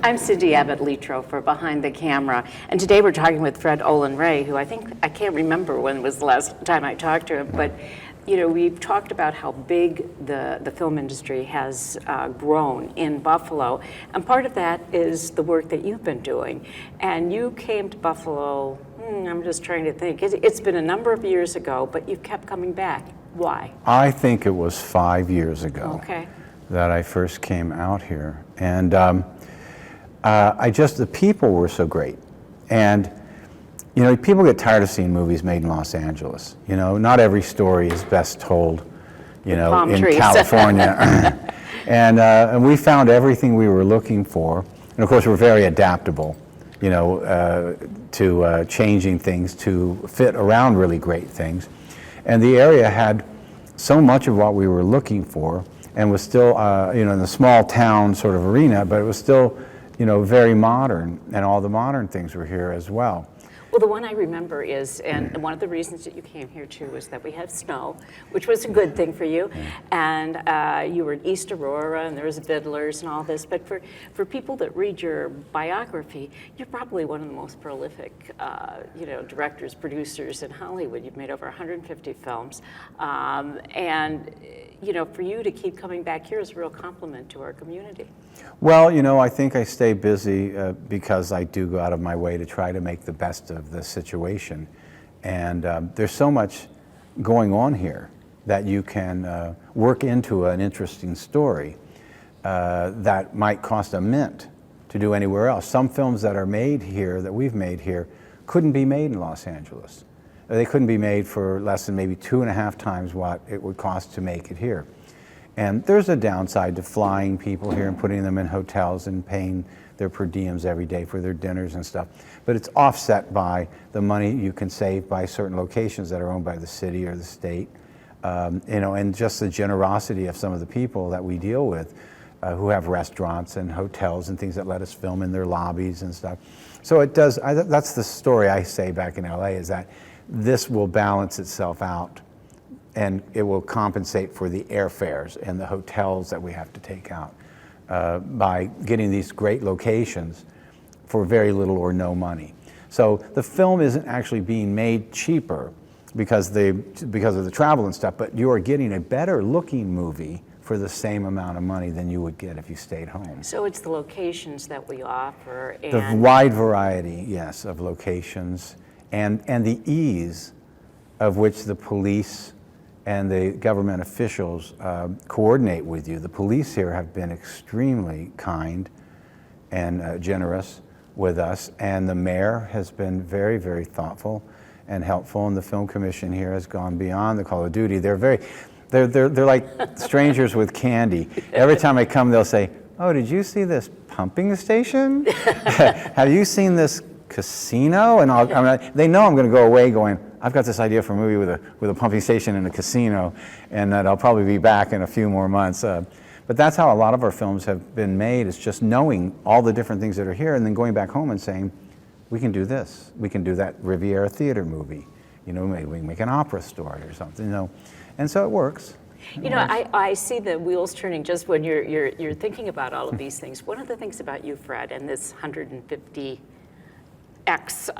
I'm Cindy Abbott Letro for Behind the Camera, and today we're talking with Fred Olen Ray, who I can't remember when was the last time I talked to him, but you know, we've talked about how big the film industry has grown in Buffalo, and part of that is the work that you've been doing. And you came to Buffalo, I'm just trying to think, it's been a number of years ago, but you've kept coming back. Why? I think it was 5 years ago that I first came out here. And the people were so great. And, you know, people get tired of seeing movies made in Los Angeles. You know, not every story is best told, you know, in California. And we found everything we were looking for. And of course, we're very adaptable, you know, to changing things to fit around really great things. And the area had so much of what we were looking for, and was still, you know, in the small town sort of arena, but it was still, you know, very modern, and all the modern things were here as well. Well, the one I remember is, and one of the reasons that you came here too, was that we had snow, which was a good thing for you, and you were in East Aurora, and there was Fiddlers and all this, but for people that read your biography, you're probably one of the most prolific, you know, directors, producers in Hollywood. You've made over 150 films, and you know, for you to keep coming back here is a real compliment to our community. Well, you know, I think I stay busy because I do go out of my way to try to make the best of the situation. And there's so much going on here that you can work into an interesting story that might cost a mint to do anywhere else. Some films that are made here, that we've made here, couldn't be made in Los Angeles. They couldn't be made for less than maybe 2.5 times what it would cost to make it here. And there's a downside to flying people here and putting them in hotels and paying their per diems every day for their dinners and stuff. But it's offset by the money you can save by certain locations that are owned by the city or the state. You know, and just the generosity of some of the people that we deal with who have restaurants and hotels and things that let us film in their lobbies and stuff. So it does, that's the story I say back in LA, is that this will balance itself out, and it will compensate for the airfares and the hotels that we have to take out by getting these great locations for very little or no money. So the film isn't actually being made cheaper because of the travel and stuff, but you are getting a better looking movie for the same amount of money than you would get if you stayed home. So it's the locations that we offer, and the wide variety, yes, of locations, and the ease of which the police and the government officials coordinate with you. The police here have been extremely kind and generous with us, and the mayor has been very, very thoughtful and helpful, and the film commission here has gone beyond the call of duty. They're like strangers with candy. Every time I come, they'll say, "Oh, did you see this pumping station? Have you seen this casino?" And they know I'm going to go away going, "I've got this idea for a movie with a pumping station and a casino," and that I'll probably be back in a few more months. But that's how a lot of our films have been made, is just knowing all the different things that are here and then going back home and saying, we can do this. We can do that Riviera Theater movie. You know, maybe we can make an opera story or something, you know. And so it works. You know, I see the wheels turning just when you're thinking about all of these things. One of the things about you, Fred, and this 150 excess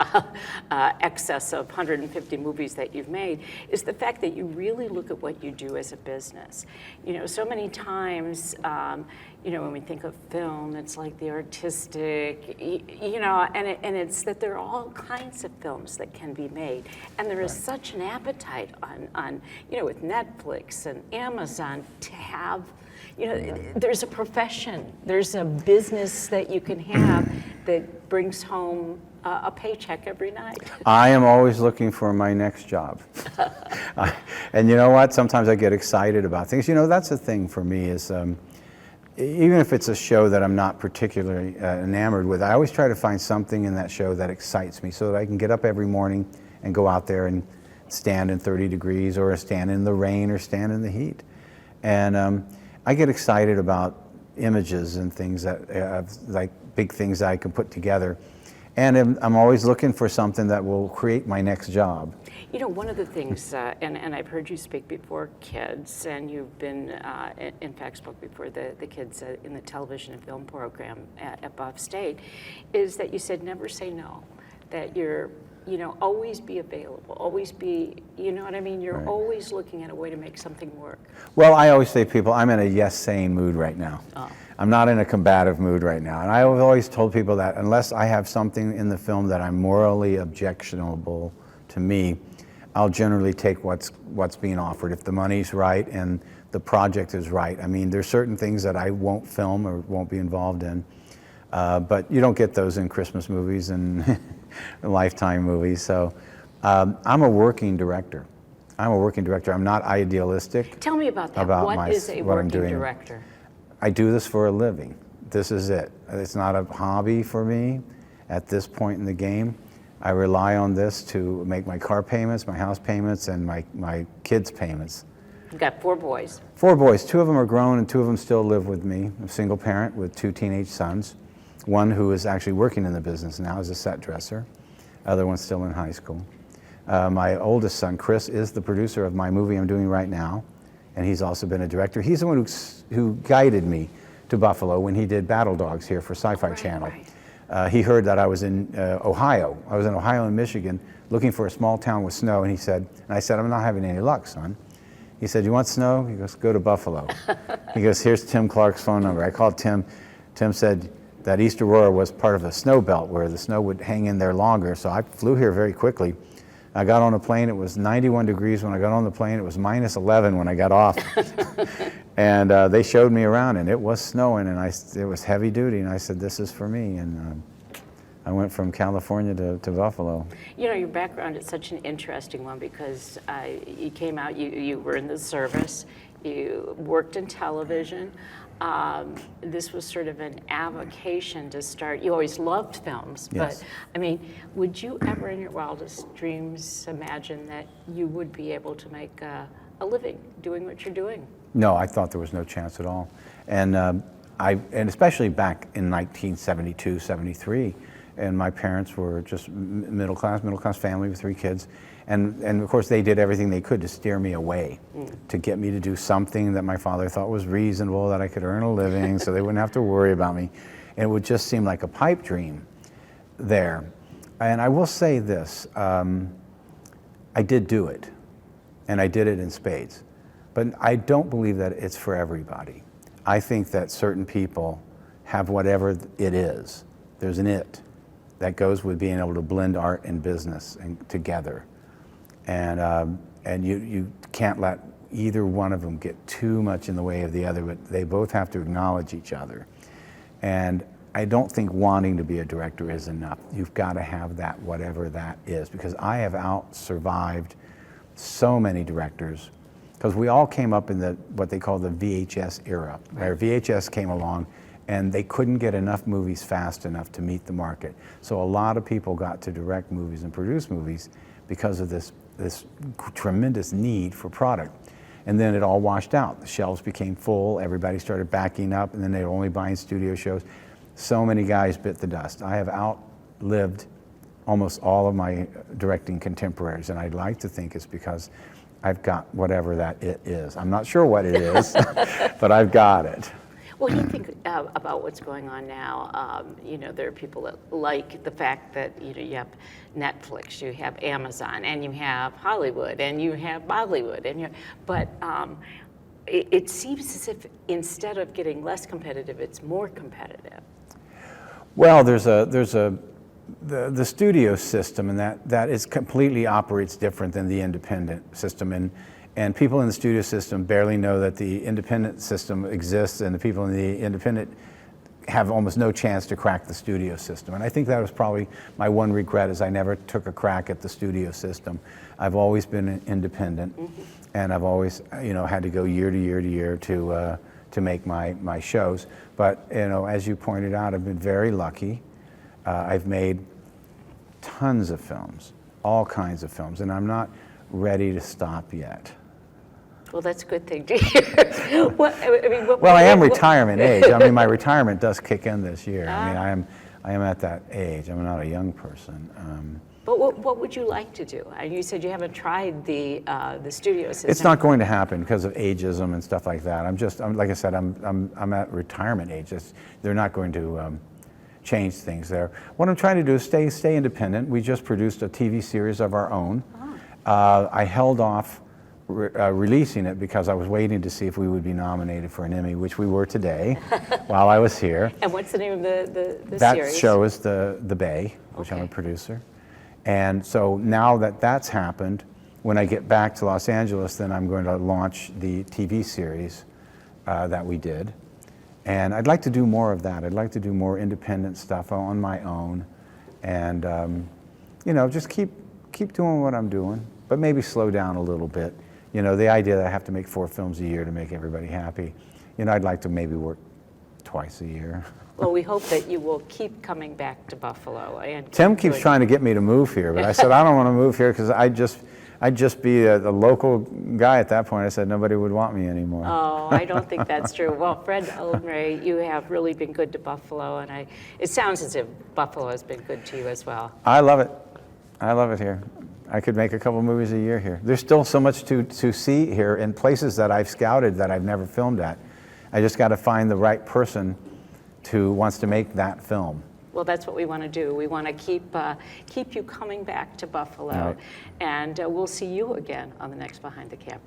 of 150 movies that you've made, is the fact that you really look at what you do as a business. You know, so many times, you know, when we think of film, it's like the artistic, you know, and it's that there are all kinds of films that can be made, and there is such an appetite on you know, with Netflix and Amazon to have, you know, there's a profession, there's a business that you can have that brings home a paycheck every night. I am always looking for my next job. And you know what? Sometimes I get excited about things. You know, that's the thing for me is, even if it's a show that I'm not particularly enamored with, I always try to find something in that show that excites me so that I can get up every morning and go out there and stand in 30 degrees or stand in the rain or stand in the heat. And I get excited about images and things that, like big things that I can put together. And I'm always looking for something that will create my next job. You know, one of the things, and I've heard you speak before kids, and you've been, in fact, spoke before the kids in the television and film program at Buff State, is that you said never say no, that you're, you know, always be available, always be, you know what I mean? You're Right. always looking at a way to make something work. Well, I always say to people, I'm in a yes-saying mood right now. Oh. I'm not in a combative mood right now. And I've always told people that unless I have something in the film that I'm morally objectionable to me, I'll generally take what's being offered. If the money's right and the project is right. I mean, there's certain things that I won't film or won't be involved in. But you don't get those in Christmas movies and Lifetime movies. So I'm a working director. I'm not idealistic. Tell me about that. About What is a what I'm working doing. director? I do this for a living. This is it. It's not a hobby for me at this point in the game. I rely on this to make my car payments, my house payments, and my kids' payments. You've got 4 boys. 4 boys. 2 of them are grown and 2 of them still live with me. I'm a single parent with 2 teenage sons. One who is actually working in the business now as a set dresser. Other one's still in high school. My oldest son, Chris, is the producer of my movie I'm doing right now, and he's also been a director. He's the one who guided me to Buffalo when he did Battle Dogs here for Sci-Fi Right, Channel. right. He heard that I was in Ohio. I was in Ohio and Michigan looking for a small town with snow, and he said, and I said, I'm not having any luck, son. He said, you want snow? He goes, go to Buffalo. He goes, here's Tim Clark's phone number. I called Tim. Tim said that East Aurora was part of a snow belt where the snow would hang in there longer, so I flew here very quickly. I got on a plane, it was 91 degrees when I got on the plane, it was minus 11 when I got off. And they showed me around, and it was snowing, and it was heavy duty, and I said, this is for me. And I went from California to Buffalo. You know, your background is such an interesting one because you came out, you were in the service, you worked in television. This was sort of an avocation to start. You always loved films, Yes. but I mean, would you ever in your wildest dreams imagine that you would be able to make a living doing what you're doing? No, I thought there was no chance at all. And and especially back in 1972, 73, and my parents were just middle class family with 3 kids. And of course they did everything they could to steer me away, to get me to do something that my father thought was reasonable, that I could earn a living so they wouldn't have to worry about me. And it would just seem like a pipe dream there. And I will say this, I did do it, and I did it in spades. But I don't believe that it's for everybody. I think that certain people have whatever it is. There's an it that goes with being able to blend art and business together. And you can't let either one of them get too much in the way of the other, but they both have to acknowledge each other. And I don't think wanting to be a director is enough. You've got to have that, whatever that is, because I have out-survived so many directors, because we all came up in what they call the VHS era, where VHS came along and they couldn't get enough movies fast enough to meet the market. So a lot of people got to direct movies and produce movies because of this tremendous need for product. And then it all washed out. The shelves became full, everybody started backing up, and then they were only buying studio shows. So many guys bit the dust. I have outlived almost all of my directing contemporaries, and I'd like to think it's because I've got whatever that it is. I'm not sure what it is, but I've got it. Well, you think about what's going on now. You know, there are people that like the fact that, you know, you have Netflix, you have Amazon, and you have Hollywood, and you have Bollywood, but it seems as if instead of getting less competitive, it's more competitive. Well, the studio system, and that is completely operates different than the independent system, and people in the studio system barely know that the independent system exists, and the people in the independent have almost no chance to crack the studio system. And I think that was probably my one regret, is I never took a crack at the studio system. I've always been independent, and I've always, you know, had to go year to year to year to make my shows. But, you know, as you pointed out, I've been very lucky. I've made tons of films, all kinds of films, and I'm not ready to stop yet. Well, that's a good thing to hear. Well, I am retirement age. I mean, my retirement does kick in this year. I mean, I am at that age. I'm not a young person. But what would you like to do? You said you haven't tried the studio system. It's not going to happen because of ageism and stuff like that. Like I said, I'm at retirement age. They're not going to change things there. What I'm trying to do is stay independent. We just produced a TV series of our own. Oh. I held off releasing it because I was waiting to see if we would be nominated for an Emmy, which we were today while I was here. And what's the name of the series? That show is The Bay, which I'm a producer. And so now that that's happened, when I get back to Los Angeles, then I'm going to launch the TV series that we did. And I'd like to do more of that. I'd like to do more independent stuff on my own, and you know, just keep doing what I'm doing, but maybe slow down a little bit. You know, the idea that I have to make 4 films a year to make everybody happy. You know, I'd like to maybe work twice a year. Well, we hope that you will keep coming back to Buffalo. And Tim keeps trying to get me to move here, but I said I don't want to move here because I'd just be a local guy at that point. I said nobody would want me anymore. Oh, I don't think that's true. Well, Fred Olen, you have really been good to Buffalo, and it sounds as if Buffalo has been good to you as well. I love it. I love it here. I could make a couple movies a year here. There's still so much to see here in places that I've scouted that I've never filmed at. I just got to find the right person who wants to make that film. Well, that's what we want to do. We want to keep you coming back to Buffalo, right. And we'll see you again on the next Behind the Camera.